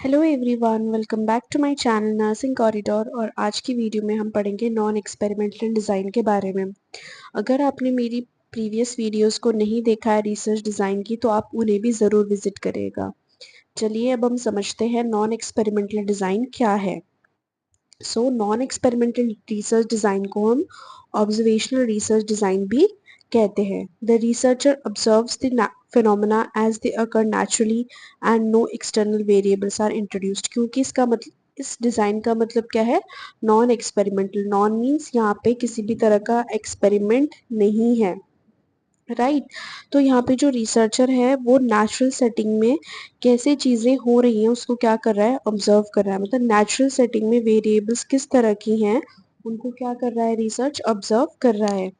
Hello everyone, welcome back to my channel nursing corridor. और आज की वीडियो में हम पढ़ेंगे नॉन एक्सपेरिमेंटल डिज़ाइन के बारे में। अगर आपने मेरी प्रीवियस वीडियोस को नहीं देखा है रिसर्च डिज़ाइन की, तो आप उन्हें भी ज़रूर विजिट करिएगा। चलिए अब हम समझते हैं नॉन एक्सपेरिमेंटल डिज़ाइन क्या है। नॉन एक्सपेरिमेंटल रिसर्च डिज़ाइन को हम ऑब्जर्वेशनल रिसर्च डिज़ाइन भी कहते हैं। The researcher observes the phenomena as they occur naturally and no external variables are introduced। क्योंकि इसका मतलब इस डिज़ाइन का मतलब क्या है, नॉन एक्सपेरिमेंटल। नॉन मीन्स यहाँ पे किसी भी तरह का एक्सपेरिमेंट नहीं है, राइट। तो यहाँ पे जो रिसर्चर है वो नेचुरल सेटिंग में कैसे चीज़ें हो रही हैं उसको क्या कर रहा है, ऑब्जर्व कर रहा है। मतलब नेचुरल सेटिंग में वेरिएबल्स किस तरह की हैं उनको क्या कर रहा है, रिसर्च ऑब्जर्व कर रहा है।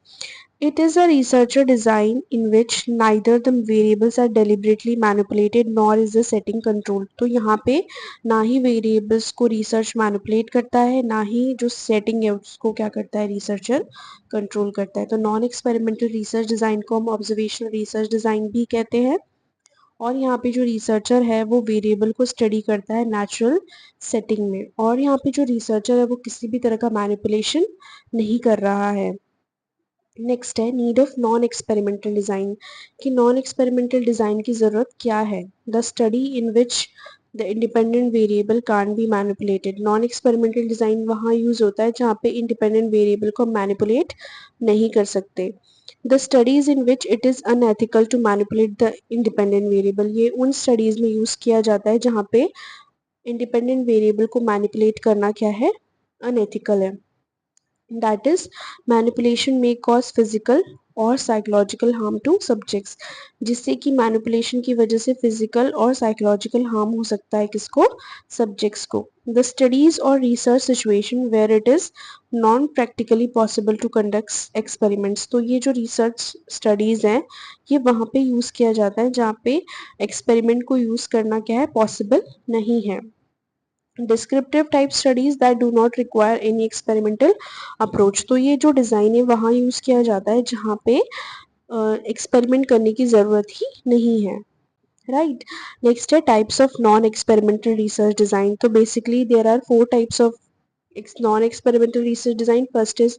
It is a researcher design in which neither the variables are deliberately manipulated nor is the setting controlled। तो यहाँ पे ना ही वेरिएबल्स को रिसर्च मैनिपुलेट करता है, ना ही जो सेटिंग है उसको क्या करता है, रिसर्चर कंट्रोल करता है। तो नॉन एक्सपेरिमेंटल रिसर्च डिज़ाइन को हम ऑब्जर्वेशनल रिसर्च डिज़ाइन भी कहते हैं। और यहाँ पे जो रिसर्चर है वो वेरिएबल को स्टडी करता है नेचुरल सेटिंग में, और यहाँ पे जो रिसर्चर है वो किसी भी तरह का मैनिपुलेशन नहीं कर रहा है। नेक्स्ट है need of non experimental design, कि नॉन एक्सपेरिमेंटल डिज़ाइन की ज़रूरत क्या है। The study in which the independent variable can be manipulated. Non experimental design वहाँ यूज़ होता है जहाँ पे इंडिपेंडेंट वेरिएबल को मैनिपुलेट नहीं कर सकते। The studies in which it is unethical to manipulate the independent variable, ये उन स्टडीज़ में यूज़ किया जाता है जहाँ पे इंडिपेंडेंट वेरिएबल को मैनिपुलेट करना क्या है, अनएथिकल है। That is, manipulation may cause physical और साइकोलॉजिकल हार्म टू सब्जेक्ट्स, जिससे कि मैनिपुलेशन की वजह से फिजिकल और साइकोलॉजिकल हार्म हो सकता है किसको, सब्जेक्ट्स को। द स्टडीज और research situation where it is non practically possible to conduct experiments. तो ये जो रिसर्च स्टडीज़ हैं ये वहाँ पे यूज़ किया जाता है जहाँ पे एक्सपेरिमेंट को यूज़ करना क्या है, पॉसिबल नहीं है। Descriptive type studies that do not require any experimental approach, तो ये जो डिज़ाइन है वहाँ यूज़ किया जाता है जहाँ पे एक्सपेरिमेंट करने की ज़रूरत ही नहीं है, राइट। नेक्स्ट है types of non experimental research design. तो basically there are 4 types of non experimental research design. First is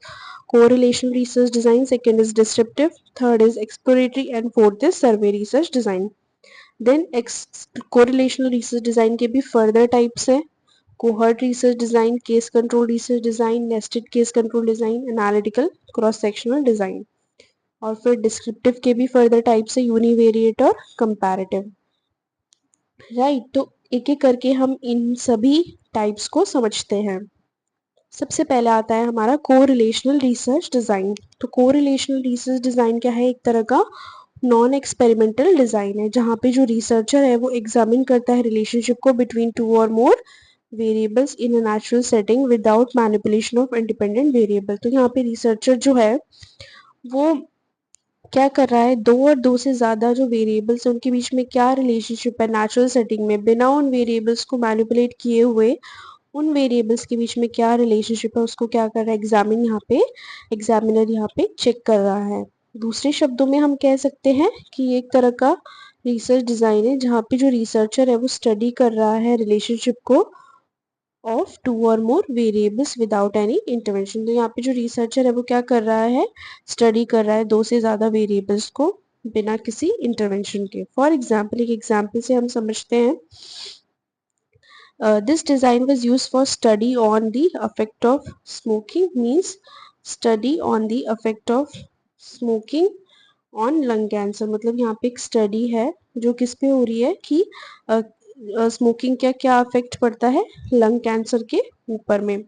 correlational research design, second is descriptive, third is exploratory and fourth is survey research design. Then correlational research design के भी further types हैं। Cohort research design, case control research design, nested case control design, analytical cross sectional design. और फिर descriptive के भी further types है, univariate और comparative, right. तो एक एक करके हम इन सभी टाइप्स को समझते हैं। सबसे पहले आता है हमारा कोरिलेशनल रिसर्च डिज़ाइन। तो कोरिलेशनल रिसर्च डिज़ाइन क्या है, एक तरह का नॉन एक्सपेरिमेंटल डिज़ाइन है जहाँ पे जो रिसर्चर है वो एग्जामिन करता है रिलेशनशिप को बिटवीन टू और मोर variables in a natural setting without manipulation of independent variable. तो यहाँ पे रिसर्चर जो है वो क्या कर रहा है, दो और दो से ज़्यादा जो वेरिएबल्स हैं उनके बीच में क्या रिलेशनशिप है नेचुरल सेटिंग में, बिना उन वेरिएबल्स को मैनिपुलेट किए हुए उन वेरिएबल्स के बीच में क्या रिलेशनशिप है उसको क्या कर रहा है, एग्जामिनर यहाँ पे चेक कर रहा है। दूसरे शब्दों में हम कह सकते हैं कि ये एक तरह का रिसर्च डिज़ाइन है जहाँ पे जो रिसर्चर है वो स्टडी कर रहा है रिलेशनशिप को ऑफ टू और मोर वेरिएबल्स विदाउट एनी इंटरवेंशन। तो यहाँ पे जो रिसर्चर है वो क्या कर रहा है, स्टडी कर रहा है दो से ज़्यादा वेरिएबल्स को बिना किसी इंटरवेंशन के। फॉर एग्जाम्पल, एक एग्जाम्पल से हम समझते हैं, this design was used for study on the effect of smoking, means study on the effect of smoking on lung cancer। मतलब यहाँ पे एक स्टडी है जो किस पे हो रही है कि स्मोकिंग क्या क्या अफेक्ट पड़ता है लंग कैंसर के ऊपर में,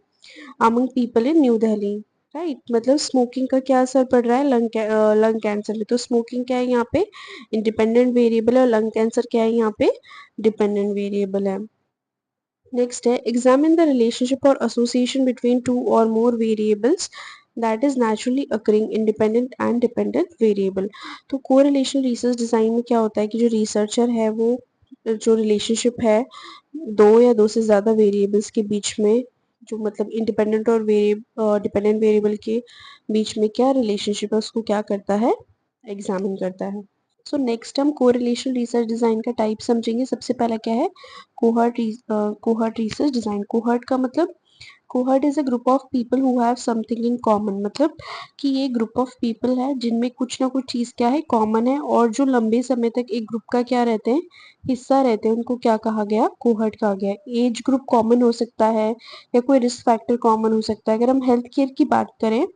among people in new Delhi, right. मतलब स्मोकिंग का क्या असर पड़ रहा है लंग कैंसर में। तो स्मोकिंग क्या है यहाँ पे, इंडिपेंडेंट वेरिएबल है, और लंग कैंसर क्या है यहाँ पे, डिपेंडेंट वेरिएबल है। नेक्स्ट है एग्जामिन द रिलेशनशिप और एसोसिएशन बिटवीन टू और मोर variables that is naturally occurring independent and dependent variable. तो कोरिलेशन रिसर्च डिज़ाइन में क्या होता है कि जो रिसर्चर है वो जो रिलेशनशिप है दो या दो से ज़्यादा वेरिएबल्स के बीच में, जो मतलब इंडिपेंडेंट और डिपेंडेंट वेरिएबल के बीच में क्या रिलेशनशिप है उसको क्या करता है, एग्जामिन करता है। सो नेक्स्ट हम कोरिलेशन रिसर्च डिजाइन का टाइप समझेंगे। सबसे पहला क्या है, कोहर्ट रिसर्च डिजाइन। कोहर्ट का मतलब, cohort is a group of people who have something in common, मतलब कि ये ग्रुप ऑफ पीपल है जिनमें कुछ ना कुछ चीज क्या है, कॉमन है, और जो लंबे समय तक एक ग्रुप का क्या रहते हैं, हिस्सा रहते हैं, उनको क्या कहा गया, कोहर्ट कहा गया। एज ग्रुप कॉमन हो सकता है या कोई रिस्क फैक्टर कॉमन हो सकता है। अगर हम हेल्थ केयर की बात करें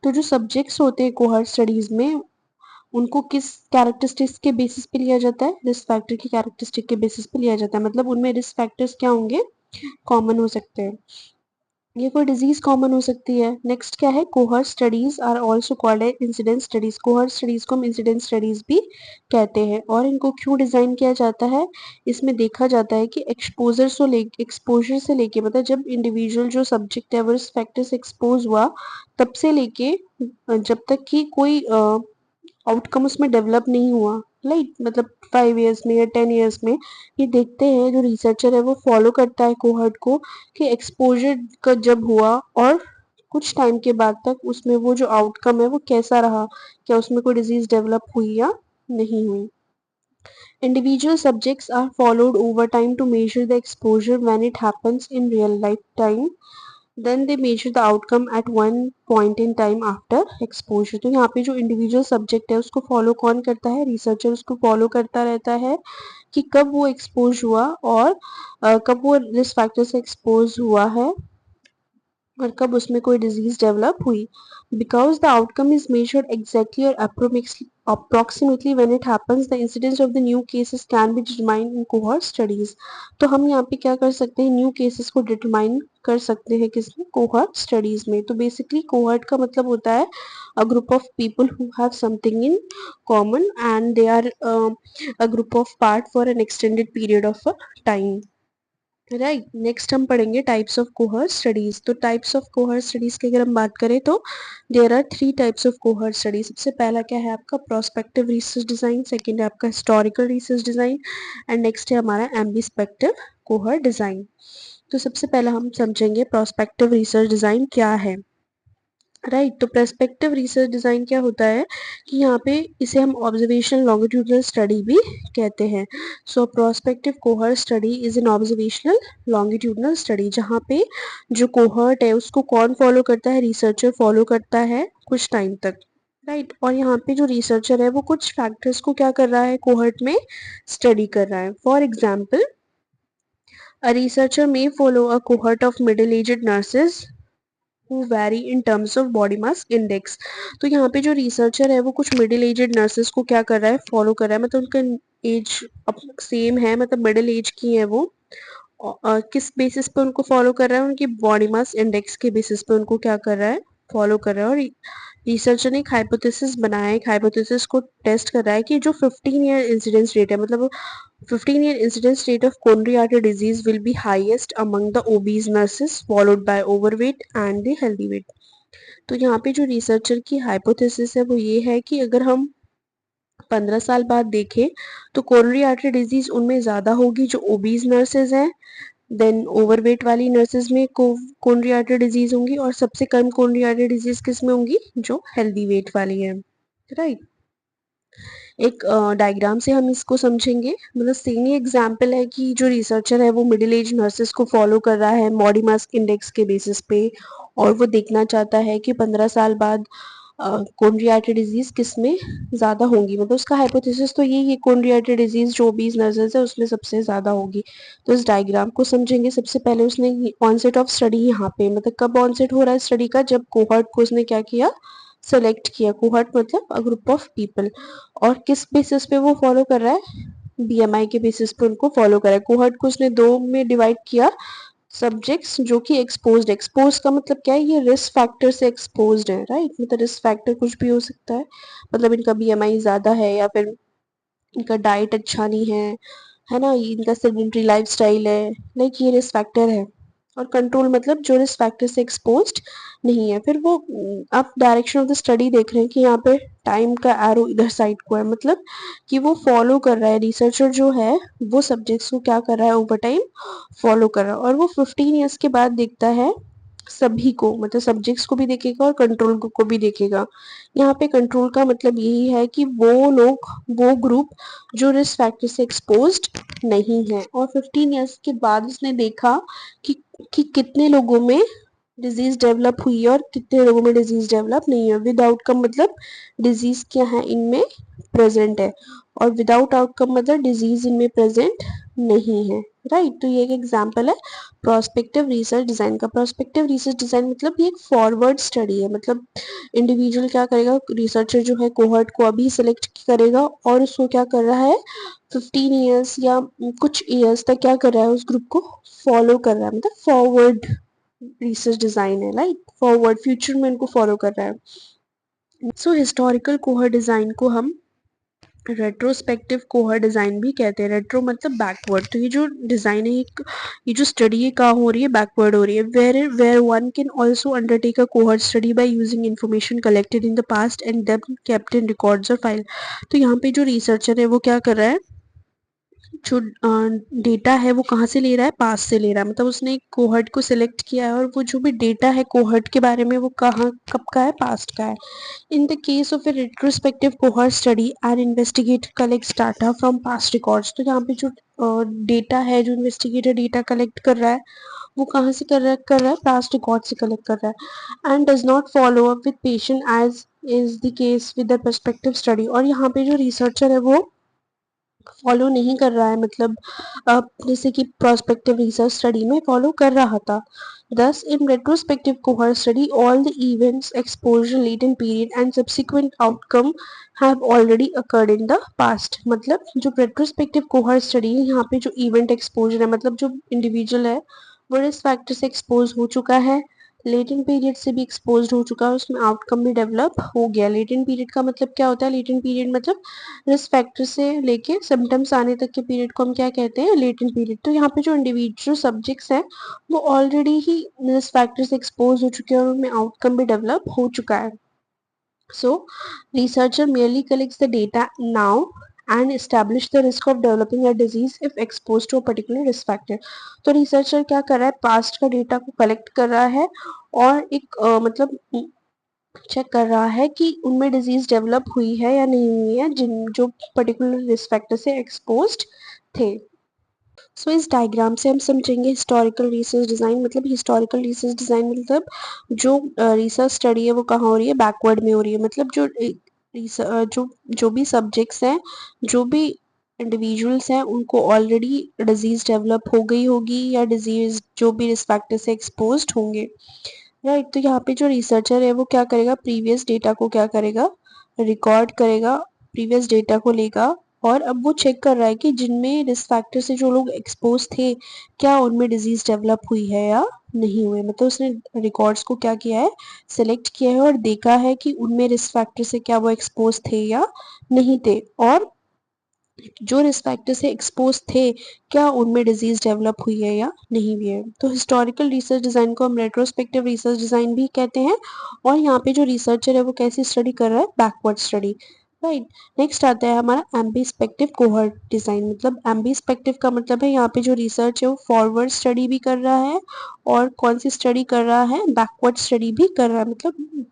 तो जो सब्जेक्ट्स होते हैं कोहर्ट स्टडीज में, उनको किस कैरेक्टरिस्टिक्स के बेसिस पे लिया जाता है, रिस्क फैक्टर की कैरेक्टरिस्टिक के बेसिस पे लिया जाता है। मतलब उनमें रिस्क फैक्टर्स क्या होंगे, कॉमन हो सकते हैं। ये कोई डिजीज कॉमन हो सकती है। नेक्स्ट क्या है, cohort studies are also called incident studies. Cohort studies को हम इंसिडेंट स्टडीज भी कहते हैं। और इनको क्यों डिजाइन किया जाता है, इसमें देखा जाता है कि एक्सपोजर से लेके मतलब जब इंडिविजुअल जो सब्जेक्ट है वो रिस्क फैक्टर से एक्सपोज हुआ, तब से लेके जब तक कि कोई आउटकम उसमें डेवलप नहीं हुआ, राइट, मतलब 5 इयर्स में या 10 इयर्स में, ये देखते हैं जो रिसर्चर है वो फॉलो करता है कोहर्ट को कि एक्सपोजर का जब हुआ और कुछ टाइम के बाद तक उसमें वो जो आउटकम है वो कैसा रहा, क्या उसमें कोई डिजीज डेवलप हुई या नहीं हुई। Individual subjects are followed over time to measure the exposure when it happens in real life time. Then they measure the outcome at one point in time after exposure. तो यहाँ पे जो individual subject है उसको follow कौन करता है, researcher उसको फॉलो करता रहता है कि कब वो एक्सपोज हुआ और कब वो रिस्क फैक्टर से एक्सपोज हुआ है और कब उसमें कोई डिजीज डेवलप हुई। Because the outcome is measured exactly और approximately when it happens, the incidence of the new cases can be determined in cohort studies. तो हम यहाँ पे क्या कर सकते हैं, न्यू केसेस को डिटरमाइन कर सकते हैं किसमें, कोहर्ट स्टडीज में। तो बेसिकली कोहर्ट का मतलब होता है a group of people who have something in common and they are a group of part for an extended period of a time. Right, next हम पढ़ेंगे टाइप्स ऑफ कोहर्ट स्टडीज। तो types of cohort studies की अगर हम बात करें तो there are 3 types of cohort studies. सबसे पहला क्या है आपका प्रोस्पेक्टिव रिसर्च डिजाइन, सेकंड है आपका historical research design, and next है हमारा एम्बिस्पेक्टिव कोहर्ट डिजाइन। तो सबसे पहला हम समझेंगे प्रोस्पेक्टिव रिसर्च डिजाइन क्या है। राइट, तो पर्सपेक्टिव रिसर्च डिजाइन क्या होता है कि यहाँ पे इसे हम ऑब्जर्वेशनल लॉन्गिट्यूडनल स्टडी भी कहते हैं। So prospective cohort study is an observational longitudinal study, जहाँ पे जो कोहर्ट है उसको कौन फॉलो करता है, रिसर्चर फॉलो करता है कुछ टाइम तक। राइट, और यहाँ पे जो रिसर्चर है वो कुछ फैक्टर्स को क्या कर रहा है, कोहर्ट में स्टडी कर रहा है। For example, a researcher may follow a cohort of middle-aged nurses who vary in terms of body mass index। तो यहाँ पे जो रिसर्चर है वो कुछ मिडिल एजेड नर्सेस को क्या कर रहा है, फॉलो कर रहा है, मतलब उनका एज सेम है, मतलब मिडिल एज की है वो। किस बेसिस पे उनको फॉलो कर रहा है, उनकी बॉडी मास इंडेक्स के बेसिस पे उनको क्या कर रहा है, फॉलो कर रहा है। और रिसर्चर ने एक हाइपोथेसिस बनाया है, एक हाइपोथेसिस को टेस्ट कर रहा है कि जो 15 ईयर इंसिडेंस रेट है, मतलब 15-year incidence rate of coronary artery disease will be highest among the obese nurses followed by overweight and the healthy weight। तो यहाँ पे जो रिसर्चर की हाइपोथेसिस है वो ये है कि अगर हम 15 साल बाद देखें तो कोरोनरी आर्टरी डिजीज उनमें ज्यादा होगी जो ओबीज नर्सेज हैं, देन ओवरवेट वाली नर्सेज में कोरोनरी आर्टरी डिजीज होंगी, और सबसे कम कोरोनरी आर्टरी डिजीज किस में होंगी, जो हेल्दी वेट वाली है। राइट, एक डायग्राम से हम इसको समझेंगे। मतलब सेम ही एग्जांपल है कि जो रिसर्चर है वो मिडिल एज नर्सेस को फॉलो कर रहा है बॉडी मास इंडेक्स के बेसिस पे, और वो देखना चाहता है कि 15 साल बाद कोरोनरी आर्टरी डिजीज किस में ज़्यादा होंगी। मतलब उसका हाइपोथेसिस तो यही है, कोरोनरी आर्टरी डिजीज जो 20 नर्सेस है उसमें सबसे ज़्यादा होगी। तो इस डायग्राम को समझेंगे। सबसे पहले उसने ऑनसेट ऑफ स्टडी यहाँ पे, मतलब कब ऑनसेट हो रहा है स्टडी का, जब कोहर्ट को उसने क्या किया, सेलेक्ट किया। कोहर्ट मतलब अ ग्रुप ऑफ पीपल, और किस बेसिस पे वो फॉलो कर रहा है, बीएमआई के बेसिस पे उनको फॉलो कर रहा है। कोहर्ट को उसने दो में डिवाइड किया, सब्जेक्ट्स जो कि एक्सपोज्ड, एक्सपोज का मतलब क्या है, ये रिस्क फैक्टर से एक्सपोज्ड है। राइट, मतलब रिस्क फैक्टर कुछ भी हो सकता है, मतलब इनका बीएमआई ज्यादा है या फिर इनका डाइट अच्छा नहीं है ना, इनका सेडेंटरी लाइफस्टाइल है, लाइक ये रिस्क फैक्टर है। और कंट्रोल मतलब जो रिस्क फैक्टर से एक्सपोज्ड नहीं है। फिर वो आप डायरेक्शन ऑफ द स्टडी देख रहे हैं कि यहाँ पे टाइम का एरो इधर साइड को है, मतलब कि वो फॉलो कर रहा है, रिसर्चर जो है वो सब्जेक्ट्स को क्या कर रहा है, ओवर टाइम फॉलो कर रहा है। और वो 15 ईयर्स के बाद देखता है सभी को, मतलब सब्जेक्ट्स को भी देखेगा और कंट्रोल को भी देखेगा। यहाँ पे कंट्रोल का मतलब यही है कि वो लोग, वो ग्रुप जो रिस्क फैक्टर से एक्सपोज्ड नहीं है। और 15 इयर्स के बाद उसने देखा कि कितने लोगों में डिजीज डेवलप हुई है और कितने लोगों में डिजीज डेवलप नहीं है। विद आउटकम मतलब डिजीज क्या है, इनमें प्रेजेंट है, और विदाउट आउटकम मतलब डिजीज इनमें प्रेजेंट नहीं है। राइट, तो ये एक एग्जांपल है प्रोस्पेक्टिव रिसर्च डिजाइन का। प्रोस्पेक्टिव रिसर्च डिजाइन मतलब ये एक फॉरवर्ड स्टडी है, मतलब इंडिविजुअल क्या करेगा, रिसर्चर जो है कोहर्ट को अभी सिलेक्ट करेगा और उसको क्या कर रहा है 15 इयर्स या कुछ इयर्स तक क्या कर रहा है, उस ग्रुप को फॉलो कर रहा है, मतलब फॉरवर्ड रिसर्च डिजाइन है, लाइक फॉरवर्ड फ्यूचर में इनको फॉलो कर रहा है। सो हिस्टोरिकल कोहर्ट डिजाइन को हम रेट्रोस्पेक्टिव कोहर्ट डिजाइन भी कहते हैं। रेट्रो मतलब बैकवर्ड, तो ये जो डिजाइन है, ये जो स्टडी है कहाँ हो रही है, बैकवर्ड हो रही है। Where one can also undertake a cohort study by using information collected in the past and then kept in records और फाइल। तो यहाँ पे जो रिसर्चर है वो क्या कर रहा है, जो डेटा है वो कहाँ से ले रहा है, पास से ले रहा है, मतलब उसने एक कोहर्ट को सिलेक्ट किया है और वो जो भी डेटा है कोहर्ट के बारे में वो कहाँ कब का है, पास्ट का है। In the case of a retrospective cohort study, an investigator collects data from past records। तो यहाँ पे जो डेटा है, जो इन्वेस्टिगेटर डेटा कलेक्ट कर रहा है वो कहाँ से कर रहा है, पास्ट रिकॉर्ड से कलेक्ट कर रहा है। And does not follow up with patient as is the case with the perspective study. और यहाँ पे जो रिसर्चर है वो फॉलो नहीं कर रहा है, मतलब जैसे कि प्रोस्पेक्टिव रिसर्च स्टडी में फॉलो कर रहा था। Thus, in retrospective cohort study, all the events, exposure, latent period, and subsequent outcome have already occurred in the past। मतलब जो retrospective cohort study है, यहाँ पे जो event exposure है, मतलब जो individual है वो risk factor से expose हो चुका है, लेटेंट पीरियड से भी एक्सपोज हो चुका है, उसमें आउटकम भी डेवलप हो गया। लेटेंट पीरियड का मतलब क्या होता है, लेटेंट पीरियड मतलब रिस्क फैक्टर से लेके सिम्टम्स आने तक के पीरियड को हम क्या कहते हैं, लेटेंट पीरियड। तो यहाँ पे जो इंडिविजुअल सब्जेक्ट्स हैं वो ऑलरेडी ही रिस्क फैक्टर से एक्सपोज हो चुके हैं और उनमें आउटकम भी डेवलप हो चुका है। So, researcher merely collects the data now and establish the risk of developing a disease if exposed to a particular risk factor। तो रिसर्चर क्या कर रहा है, पास्ट का डेटा को कलेक्ट कर रहा है और एक मतलब चेक कर रहा है कि उनमें डिजीज डेवलप हुई है या नहीं हुई है, जिन जो पर्टिकुलर रिस्क फैक्टर से एक्सपोज्ड थे। सो इस डायग्राम से हम समझेंगे हिस्टोरिकल रिसर्च डिजाइन। मतलब हिस्टोरिकल रिसर्च डिजाइन मतलब जो रिसर्च स्टडी है वो कहाँ हो रही है, बैकवर्ड में हो रही है। मतलब जो भी सब्जेक्ट्स हैं, जो भी इंडिविजुअल्स हैं, उनको ऑलरेडी डिजीज डेवलप हो गई होगी या डिजीज जो भी रिस्क फैक्टर से एक्सपोज्ड होंगे। राइट, तो यहाँ पे जो रिसर्चर है वो क्या करेगा, प्रीवियस डेटा को क्या करेगा, रिकॉर्ड करेगा, प्रीवियस डेटा को लेगा और अब वो चेक कर रहा है कि जिनमें रिस्क फैक्टर से जो लोग एक्सपोज थे क्या उनमें डिजीज डेवलप हुई है या नहीं हुई। मतलब उसने रिकॉर्ड्स को क्या किया है, सिलेक्ट किया है और देखा है कि उनमें रिस्क फैक्टर से क्या वो एक्सपोज थे या नहीं थे, और जो रिस्क फैक्टर से एक्सपोज थे क्या उनमें डिजीज डेवलप हुई है या नहीं हुई है। तो हिस्टोरिकल रिसर्च डिजाइन को हम रेट्रोस्पेक्टिव रिसर्च डिजाइन भी कहते हैं। और यहाँ पे जो रिसर्चर है वो कैसी स्टडी कर रहा है, बैकवर्ड स्टडी। राइट, नेक्स्ट आता है हमारा एम्बिस्पेक्टिव कोहर्ट डिजाइन। मतलब एम्बिस्पेक्टिव का मतलब है यहाँ पे जो रिसर्च है वो फॉरवर्ड स्टडी भी कर रहा है और कौन सी स्टडी कर रहा है, बैकवर्ड स्टडी भी कर रहा है, मतलब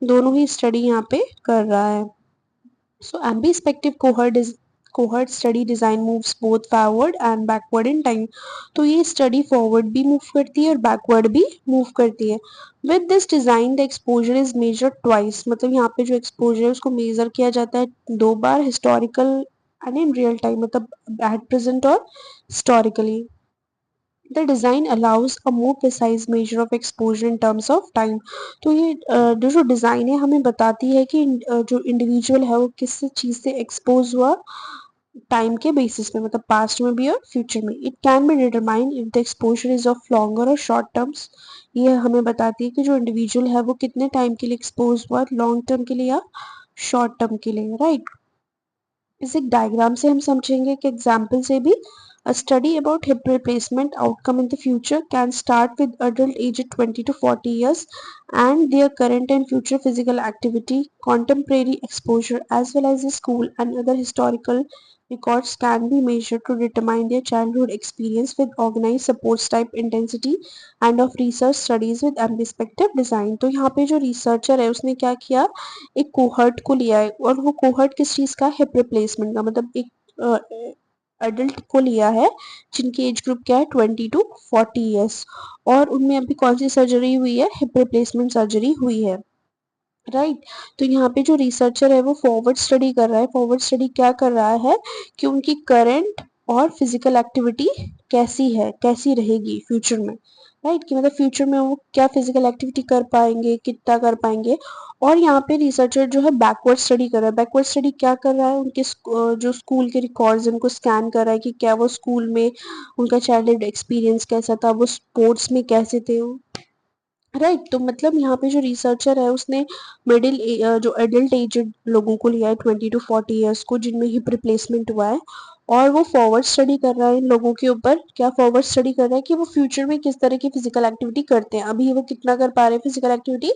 दोनों ही स्टडी यहाँ पे कर रहा है। So ambidextrous cohort study design moves both forward and backward in time। तो ये स्टडी फॉरवर्ड भी मूव करती है और बैकवर्ड भी मूव करती है। With this design the exposure is measured twice. मतलब यहाँ पे जो एक्सपोजर है उसको मेजर किया जाता है दो बार, historical and in real time, मतलब एट प्रेजेंट और historically. The design allows a more precise measure of exposure in terms of time। तो ये जो डिज़ाइन है हमें बताती है कि जो इंडिविजुअल है वो किस चीज़ से एक्सपोज हुआ टाइम के बेसिस पे, मतलब पास्ट में भी और फ्यूचर में। It can be determine if the exposure is of longer और शॉर्ट टर्म्स। ये हमें बताती है कि जो इंडिविजुअल है वो कितने टाइम के लिए एक्सपोज हुआ, लॉन्ग टर्म के लिए या शॉर्ट टर्म के लिए। राइट, इस एक डायग्राम से हम समझेंगे कि एग्जाम्पल से भी। A study about hip replacement outcome in the future can start with adult aged 20 to 40 years and their current and future physical activity, contemporary exposure, as well as the school and other historical Records can be measured to determine their childhood experience with organized supports type intensity and of research studies with ambidextrous design। तो यहाँ पे जो researcher है उसने क्या किया, एक cohort को लिया है और वो कोहर्ट किस चीज का, हिप रिप्लेसमेंट का, मतलब एक अडल्ट को लिया है जिनकी एज ग्रुप क्या है 20 to 40 ईयर्स, और उनमें अभी कौन सी सर्जरी हुई है, हिप रिप्लेसमेंट सर्जरी हुई है, राइट। तो यहाँ पे जो रिसर्चर है वो फॉरवर्ड स्टडी कर रहा है। फॉरवर्ड स्टडी क्या कर रहा है कि उनकी करंट और फिजिकल एक्टिविटी कैसी है, कैसी रहेगी फ्यूचर में, राइट, कि मतलब फ्यूचर में वो क्या फिजिकल एक्टिविटी कर पाएंगे, कितना कर पाएंगे। और यहाँ पे रिसर्चर जो है बैकवर्ड स्टडी कर रहा है। बैकवर्ड स्टडी क्या कर रहा है, उनके जो स्कूल के रिकॉर्ड्स उनको स्कैन कर रहा है कि क्या वो स्कूल में उनका चाइल्डहुड एक्सपीरियंस कैसा था, वो स्पोर्ट्स में कैसे थे, राइट। तो मतलब यहाँ पे जो रिसर्चर है उसने जो एडल्ट एजेड लोगों को लिया है 20 to 40 ईयर्स को, जिनमें हिप रिप्लेसमेंट हुआ है, और वो फॉरवर्ड स्टडी कर रहा है इन लोगों के ऊपर। क्या फॉरवर्ड स्टडी कर रहा है कि वो फ्यूचर में किस तरह की फिजिकल एक्टिविटी करते हैं, अभी वो कितना कर पा रहे हैं फिजिकल एक्टिविटी,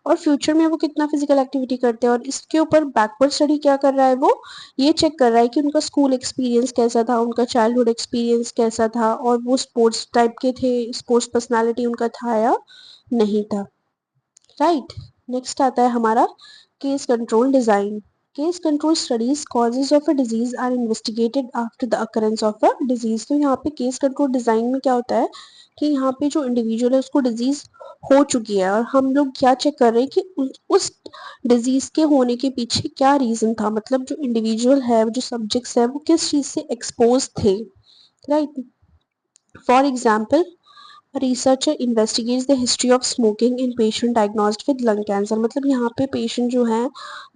और फ्यूचर में वो कितना फिजिकल एक्टिविटी करते हैं। और इसके ऊपर बैकवर्ड स्टडी क्या कर रहा है, वो ये चेक कर रहा है कि उनका स्कूल एक्सपीरियंस कैसा था, उनका चाइल्डहुड एक्सपीरियंस कैसा था, और वो स्पोर्ट्स टाइप के थे, स्पोर्ट्स पर्सनैलिटी उनका था या नहीं था, राइट। नेक्स्ट आता है हमारा case control design. Case control studies causes of a disease are investigated after the occurrence of a disease. तो यहाँ पे केस कंट्रोल डिजाइन में क्या होता है कि यहाँ पे जो इंडिविजुअल है उसको डिजीज हो चुकी है, और हम लोग क्या चेक कर रहे हैं कि उस डिजीज के होने के पीछे क्या रीजन था, मतलब जो इंडिविजुअल है, जो सब्जेक्ट्स है, वो किस चीज से एक्सपोज थे, right. For example, researcher investigates the history of smoking in patient diagnosed with lung cancer. मतलब यहाँ पे पेशेंट जो है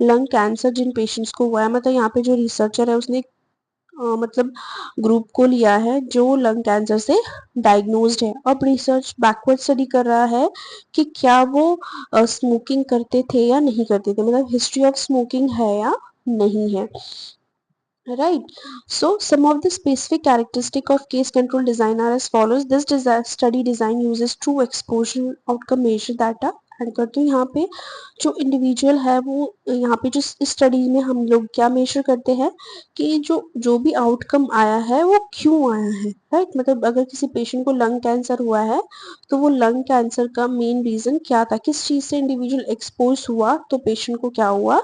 लंग कैंसर जिन पेशेंट्स को हुआ है, मतलब यहाँ पे जो रिसर्चर है उसने मतलब ग्रुप को लिया है जो लंग कैंसर से डायग्नोस्ड है। अब रिसर्च बैकवर्ड स्टडी कर रहा है कि क्या वो स्मोकिंग करते थे या नहीं करते थे, मतलब हिस्ट्री ऑफ स्मोकिंग है या नहीं है, right. So some of the specific characteristic of case control design are as follows. This study design uses true exposure outcome measure data anchor. तो यहाँ पे जो इंडिविजुअल है वो यहाँ पे जो स्टडी में हम लोग क्या मेजर करते हैं कि जो जो भी आउटकम आया है वो क्यों आया है, राइट। मतलब अगर किसी पेशेंट को लंग कैंसर हुआ है तो वो लंग कैंसर का मेन रीजन क्या था, किस चीज से इंडिविजुअल एक्सपोज हुआ तो पेशेंट को क्या हुआ,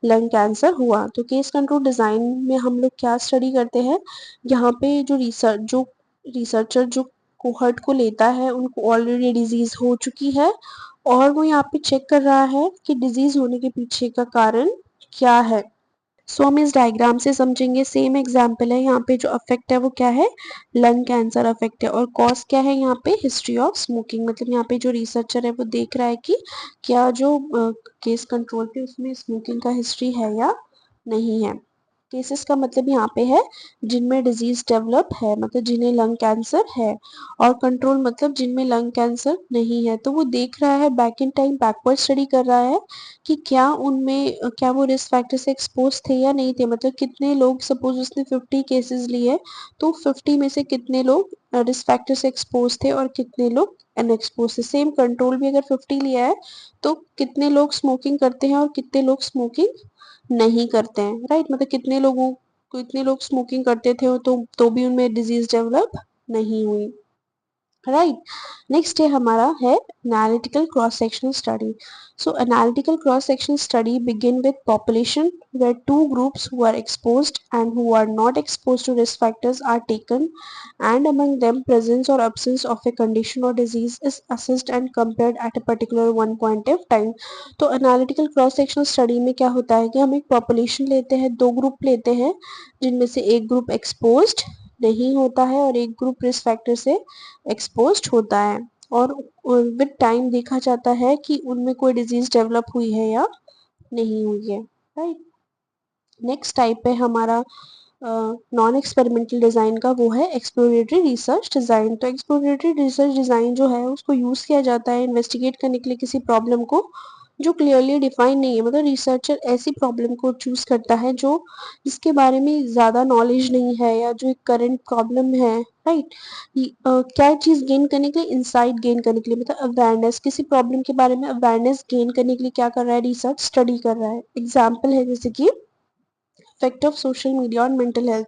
लंग कैंसर हुआ। तो केस कंट्रोल डिजाइन में हम लोग क्या स्टडी करते हैं, यहाँ पे जो रिसर्चर जो कोहर्ट को लेता है उनको ऑलरेडी डिजीज हो चुकी है, और वो यहाँ पे चेक कर रहा है कि डिजीज होने के पीछे का कारण क्या है। सो हम इस डायग्राम से समझेंगे। सेम एग्जाम्पल है, यहाँ पे जो अफेक्ट है वो क्या है, लंग कैंसर अफेक्ट है, और कॉज क्या है यहाँ पे, हिस्ट्री ऑफ स्मोकिंग। मतलब यहाँ पे जो रिसर्चर है वो देख रहा है कि क्या जो केस कंट्रोल पे उसमें स्मोकिंग का हिस्ट्री है या नहीं है। केसेस का मतलब यहाँ पे है जिनमें डिजीज डेवलप है, मतलब जिन्हें लंग कैंसर है, और कंट्रोल मतलब जिनमें लंग कैंसर नहीं है। तो वो देख रहा है back in time, backward study कर रहा है कि क्या उनमें क्या वो रिस्क फैक्टर से एक्सपोज थे या नहीं थे, मतलब कितने लोग, सपोज उसने 50 केसेस लिए तो 50 में से कितने लोग रिस्क फैक्टर से एक्सपोज थे और कितने लोग अनएक्सपोज थे। सेम कंट्रोल भी अगर 50 लिया है तो कितने लोग स्मोकिंग करते हैं और कितने लोग स्मोकिंग नहीं करते हैं, राइट। मतलब कितने लोग स्मोकिंग करते थे तो भी उनमें डिजीज डेवलप नहीं हुई, राइट। नेक्स्ट है हमारा है analytical cross sectional study. So analytical cross sectional study begin with population where two groups who are exposed and who are not exposed to risk factors are taken, and among them presence or absence of a condition or disease is assessed and compared at a particular one point of time। तो analytical cross sectional study में क्या होता है कि हम एक population लेते हैं, दो ग्रुप लेते हैं जिनमें से एक ग्रुप एक्सपोज्ड नहीं होता है और एक ग्रुप रिस्क फैक्टर से एक्सपोज्ड होता है, और विद टाइम देखा जाता है कि उनमें कोई डिजीज डेवलप हुई है या नहीं हुई है, राइट। नेक्स्ट टाइप है हमारा नॉन एक्सपेरिमेंटल डिजाइन का, वो है एक्सप्लोरेटरी रिसर्च डिजाइन। तो एक्सप्लोरेटरी रिसर्च डिजाइन जो है उसको यूज किया जाता है इन्वेस्टिगेट करने के लिए किसी प्रॉब्लम को जो क्लियरली डिफाइन नहीं है, मतलब रिसर्चर ऐसी प्रॉब्लम को चूज करता है जो जिसके बारे में ज्यादा नॉलेज नहीं है या जो एक करंट प्रॉब्लम है, राइट। क्या चीज गेन करने के लिए, इंसाइट गेन करने के लिए, मतलब अवेयरनेस, किसी प्रॉब्लम के बारे में अवेयरनेस गेन करने के लिए क्या कर रहा है, रिसर्च स्टडी कर रहा है। एग्जाम्पल है जैसे कि effect of social media on mental health,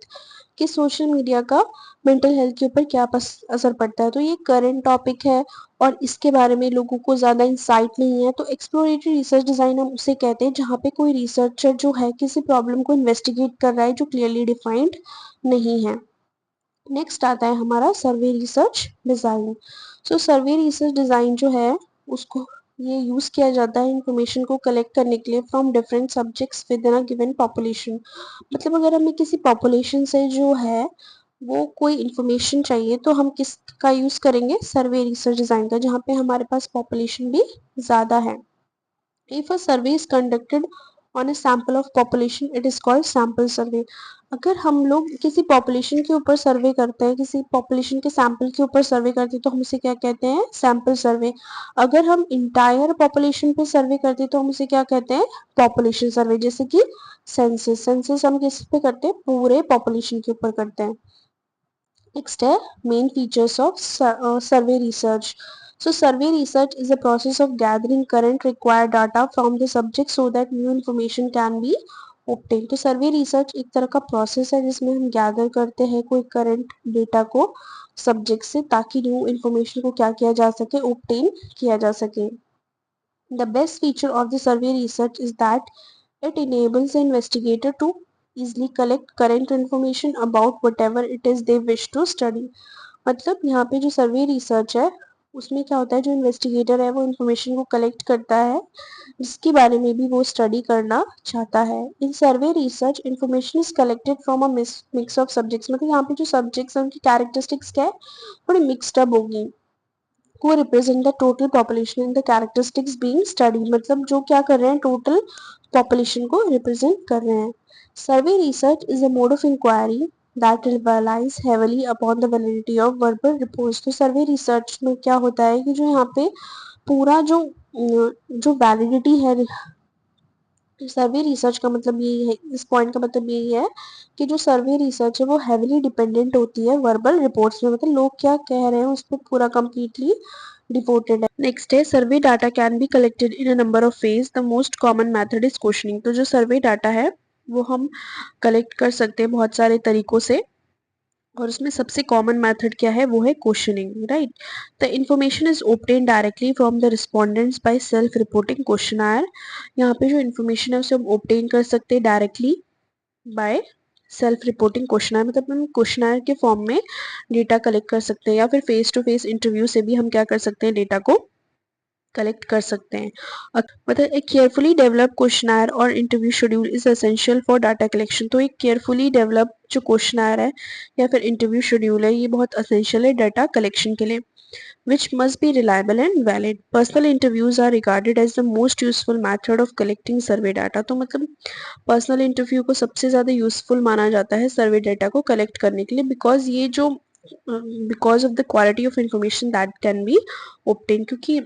कि सोशल मीडिया का मेंटल हेल्थ के ऊपर क्या असर पड़ता है। तो ये करंट टॉपिक है और इसके बारे में लोगों को ज़्यादा इंसाइट नहीं है। तो एक्सप्लोरेटरी रिसर्च डिज़ाइन हम उसे कहते हैं जहाँ पे कोई रिसर्चर जो है किसी प्रॉब्लम को इन्वेस्टिगेट कर रहा है जो क्लियरली डिफाइंड नहीं है। नेक्स्ट आता है हमारा सर्वे रिसर्च डिज़ाइन। सो सर्वे रिसर्च डिज़ाइन जो है उसको ये यूज़ किया जाता है इंफॉर्मेशन को कलेक्ट करने के लिए from different subjects with in a given population. मतलब अगर हमें किसी पॉपुलेशन से जो है वो कोई इंफॉर्मेशन चाहिए तो हम किसका यूज़ करेंगे, सर्वे रिसर्च डिज़ाइन का, जहाँ पे हमारे पास पॉपुलेशन भी ज़्यादा है। If a survey is conducted on a sample of population, it is called sample survey. अगर हम लोग किसी पॉपुलेशन के ऊपर सर्वे करते हैं, किसी पॉपुलेशन के सैंपल के ऊपर सर्वे करते हैं तो हम उसे क्या कहते हैं, सैंपल सर्वे। अगर हम इंटायर पॉपुलेशन पे सर्वे करते हैं तो हम उसे क्या कहते हैं, पॉपुलेशन सर्वे। जैसे कि सेंसस, सेंसस हम किस पे करते हैं, पूरे पॉपुलेशन के ऊपर करते हैं। Next है main features of survey research. So survey research is a process of gathering current required data from the subject so that new information can be obtained. तो सर्वे रिसर्च एक तरह का प्रोसेस है जिसमें हम गैदर करते हैं कोई करंट डेटा को सब्जेक्ट से ताकि न्यू इन्फॉर्मेशन को क्या किया जा सके, obtain किया जा सके। The best feature of the survey research is that it enables the investigator to easily collect current information about whatever it is they wish to study. मतलब यहाँ पे जो सर्वे रिसर्च है उसमें क्या होता है, जो इन्वेस्टिगेटर है वो इन्फॉर्मेशन को कलेक्ट करता है जिसके बारे में भी वो स्टडी करना चाहता है। In survey research information is collected from a mix of subjects. मतलब यहाँ पे जो सब्जेक्ट्स हैं उनकी कैरेक्टरिस्टिक्स क्या है, थोड़ी मिक्सड अप होगी। को represent the total population in the characteristics being study, मतलब जो क्या कर रहे हैं, टोटल पॉपुलेशन को रिप्रेजेंट कर रहे हैं। Survey research is a mode of inquiry that relies heavily upon the validity of verbal reports. तो सर्वे रिसर्च में क्या होता है कि जो यहाँ पे पूरा जो वैलिडिटी है, सर्वे रिसर्च का मतलब यही है, इस पॉइंट का मतलब यही है कि जो सर्वे रिसर्च है वो हैविली डिपेंडेंट होती है वर्बल रिपोर्ट्स में, मतलब लोग क्या कह रहे हैं उस पर पूरा कंप्लीटली डिवोटेड है। नेक्स्ट है survey data can be collected in a number of ways, the most common method is questioning. तो जो सर्वे डाटा है वो हम कलेक्ट कर सकते हैं बहुत सारे तरीकों से और उसमें सबसे कॉमन मेथड क्या है, वो है questioning, right. The information is obtain directly from the respondents by self reporting questionnaire. यहाँ पे जो इन्फॉर्मेशन है उसे हम ऑब्टेन कर सकते हैं directly by self reporting questionnaire, मतलब हम क्वेश्चनायर के फॉर्म में डेटा कलेक्ट कर सकते हैं या फिर फेस टू फेस इंटरव्यू से भी हम क्या कर सकते हैं, डेटा को कलेक्ट कर सकते हैं। मतलब एक केयरफुली डेवलप क्वेश्चनायर और interview schedule is essential for data collection. तो एक केयरफुली डेवलप जो क्वेश्चनायर है या फिर इंटरव्यू शेड्यूल है ये बहुत एसेंशियल है डाटा कलेक्शन के लिए। which must be reliable and valid. Personal interviews are regarded as the most useful method of collecting survey data. तो मतलब पर्सनल इंटरव्यू को सबसे ज़्यादा यूजफुल माना जाता है सर्वे डेटा को कलेक्ट करने के लिए, because of the quality of information that can be obtained, क्योंकि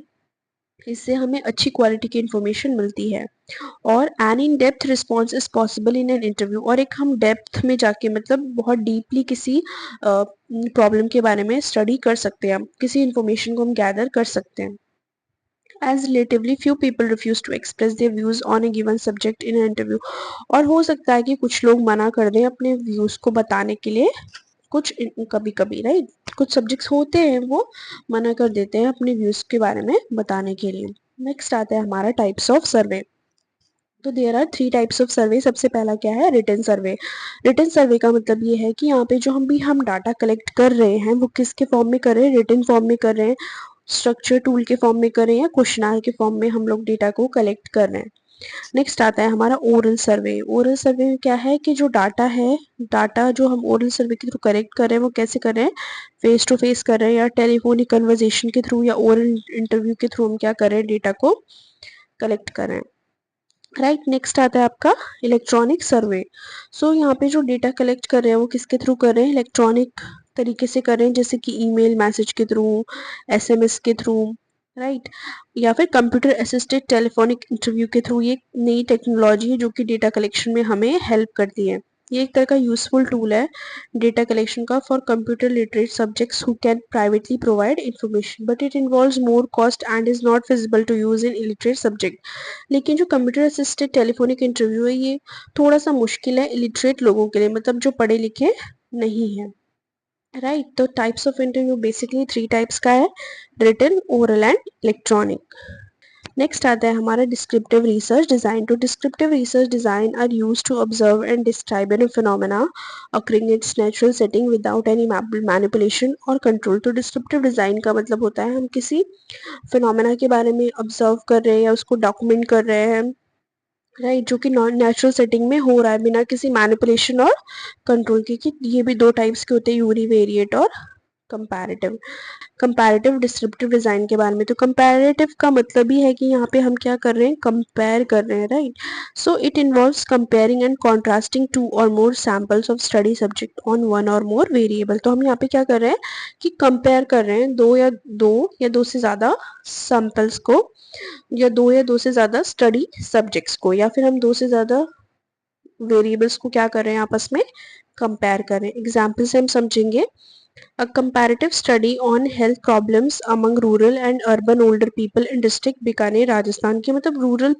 इससे हमें अच्छी क्वालिटी की इंफॉर्मेशन मिलती है। और an in depth response is possible in an interview, और एक हम डेप्थ में जाके मतलब बहुत डीपली किसी प्रॉब्लम के बारे में स्टडी कर सकते हैं, किसी इंफॉर्मेशन को हम गैदर कर सकते हैं। As relatively few people refuse to express their views on a given subject in an interview. और हो सकता है कि कुछ लोग मना कर दें अपने व्यूज को बताने के लिए, कुछ कभी कभी, राइट, कुछ सब्जेक्ट्स होते हैं वो मना कर देते हैं अपने व्यूज के बारे में बताने के लिए। नेक्स्ट आता है हमारा टाइप्स ऑफ सर्वे। तो there are 3 types of survey. सबसे पहला क्या है, रिटन सर्वे। रिटन सर्वे का मतलब ये है कि यहाँ पे जो हम डाटा कलेक्ट कर रहे हैं वो किसके फॉर्म में कर रहे हैं, रिटन फॉर्म में कर रहे हैं, स्ट्रक्चर टूल के फॉर्म में कर रहे हैं या क्वेश्चनर के फॉर्म में हम लोग डेटा को कलेक्ट कर रहे हैं। नेक्स्ट आता है हमारा ओरल सर्वे। ओरल सर्वे में क्या है कि जो डाटा है, डाटा जो हम ओरल सर्वे के थ्रू कलेक्ट कर रहे हैं वो कैसे कर रहे हैं, फेस टू फेस कर रहे हैं या टेलीफोनिक कन्वर्जेशन के थ्रू या ओरल इंटरव्यू के थ्रू हम क्या कर रहे हैं, डेटा को कलेक्ट कर रहे हैं, राइट। नेक्स्ट आता है आपका इलेक्ट्रॉनिक सर्वे। सो यहाँ पे जो डेटा कलेक्ट कर रहे हैं वो किसके थ्रू कर रहे हैं, इलेक्ट्रॉनिक तरीके से कर रहे हैं, जैसे कि ईमेल मैसेज के थ्रू, एसएमएस के थ्रू, राइट, या फिर कंप्यूटर असिस्टेड टेलीफोनिक इंटरव्यू के थ्रू। ये नई टेक्नोलॉजी है जो कि डेटा कलेक्शन में हमें हेल्प करती है। ये एक तरह का यूजफुल टूल है डेटा कलेक्शन का for computer literate subjects who can privately provide information, but it involves more cost and is not feasible to use in illiterate subject. लेकिन जो कंप्यूटर असिस्टेड टेलीफोनिक इंटरव्यू है ये थोड़ा सा मुश्किल है इलिटरेट लोगों के लिए, मतलब जो पढ़े लिखे नहीं है। राइट, तो types of interview basically 3 types का है, written, oral and electronic. Next आता है हमारा डिस्क्रिप्टिव रिसर्च डिजाइन। तो descriptive research design are used to observe and describe an phenomena occurring in its natural setting without any manipulation और control. तो descriptive design का मतलब होता है हम किसी फिनोमेना के बारे में ऑब्जर्व कर रहे हैं या उसको डॉक्यूमेंट कर रहे हैं, राइट, जो कि नॉन नेचुरल सेटिंग में हो रहा है बिना किसी मैनिपुलेशन और कंट्रोल के। कि ये भी 2 टाइप्स के होते हैं, यूनिवेरिएट और कंपैरेटिव। कंपैरेटिव डिस्क्रिप्टिव डिजाइन के बारे में, तो कंपैरेटिव का मतलब ही है कि यहाँ पे हम क्या कर रहे हैं, कंपेयर कर रहे हैं, right. So it involves comparing and contrasting 2 or more samples of study subject on 1 or more variable. तो हम यहाँ पे क्या कर रहे हैं कि कंपेयर कर रहे हैं दो से ज्यादा सैंपल्स को, या दो से ज्यादा स्टडी सब्जेक्ट्स को, या फिर हम 2 से ज्यादा वेरिएबल्स को क्या कर रहे हैं, आपस में कंपेयर कर रहे हैं। एग्जाम्पल से हम समझेंगे, A comparative study on health problems among rural and urban older people in district Bikaner Rajasthan के, मतलब रूरल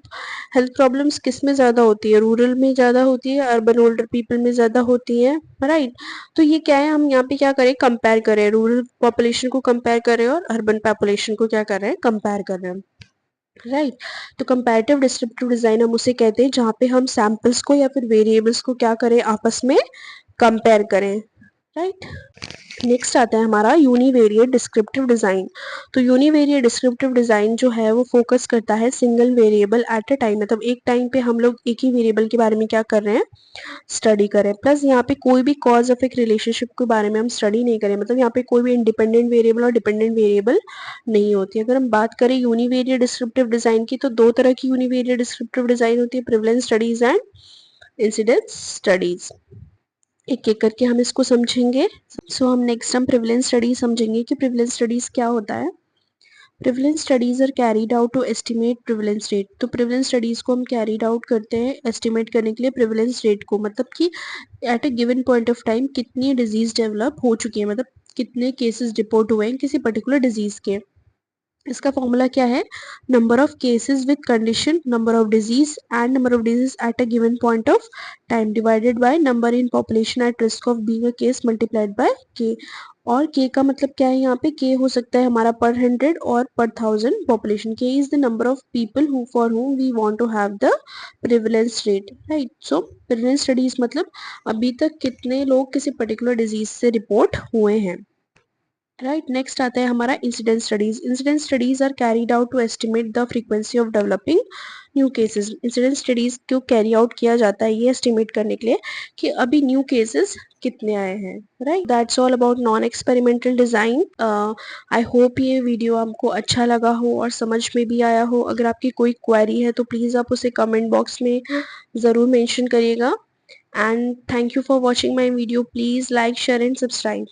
हेल्थ प्रॉब्लम्स किस में ज़्यादा होती है, रूरल में ज़्यादा होती है, अर्बन ओल्डर पीपल में ज़्यादा होती है, राइट। तो ये क्या है, हम यहाँ पे क्या करें, कंपेयर करें, रूरल पॉपुलेशन को कंपेयर करें और अर्बन पॉपुलेशन को क्या कर रहे हैं, कंपेयर कर रहे हैं, राइट। तो कंपैरेटिव डिस्क्रिप्टिव डिजाइन हम उसे कहते हैं जहाँ पे हम सैंपल्स को या फिर वेरिएबल्स को क्या करें, आपस में कंपेयर करें, राइट। नेक्स्ट आता है हमारा यूनिवेरिएट डिस्क्रिप्टिव डिजाइन। तो यूनिवेरिएट डिस्क्रिप्टिव डिजाइन जो है वो फोकस करता है single variable at a time, मतलब एक टाइम पे हम लोग एक ही वेरिएबल के बारे में क्या कर रहे हैं, स्टडी करें। प्लस यहाँ पे कोई भी कॉज इफेक्ट रिलेशनशिप के बारे में हम स्टडी नहीं करें, मतलब यहाँ पे कोई भी इंडिपेंडेंट वेरिएबल और डिपेंडेंट वेरिएबल नहीं होती। अगर हम बात करें यूनिवेरिएट डिस्क्रिप्टिव डिजाइन की, तो 2 तरह की यूनिवेरिएट डिस्क्रिप्टिव डिजाइन होती है, prevalence studies and incidence studies. एक एक करके हम इसको समझेंगे। हम नेक्स्ट हम प्रिवलेंस स्टडीज समझेंगे कि प्रिवलेंस स्टडीज क्या होता है। Prevalence studies are carried out to estimate prevalence rate. तो प्रिवलेंस स्टडीज को हम कैरीड आउट करते हैं एस्टिमेट करने के लिए प्रिवलेंस रेट को, मतलब कि at a given point of time कितनी डिजीज डेवलप हो चुकी है, मतलब कितने केसेस रिपोर्ट हुए हैं किसी पर्टिकुलर डिजीज के। इसका फॉर्मूला क्या है, number of cases with condition, number of disease and number of disease at a given point of time divided by number in population at risk of being a case multiplied by के। और के का मतलब क्या है, यहाँ पे के हो सकता है हमारा पर 100 और पर 1000 population. K is the number of people who for whom we want to have the prevalence rate, right. So prevalence studies मतलब अभी तक कितने लोग किसी पर्टिकुलर डिजीज से रिपोर्ट हुए हैं, राइट। नेक्स्ट आता है हमारा incident studies. Incident studies are carried out to estimate the frequency of developing new cases. Incident studies क्यों कैरी आउट किया जाता है, ये एस्टिमेट करने के लिए कि अभी न्यू केसेस कितने आए हैं, right. That's all about non experimental design. I hope ये वीडियो आपको अच्छा लगा हो और समझ में भी आया हो। अगर आपकी कोई क्वेरी है तो प्लीज आप उसे कमेंट बॉक्स में जरूर मेंशन करिएगा। And thank you for watching my video. Please like, share and subscribe.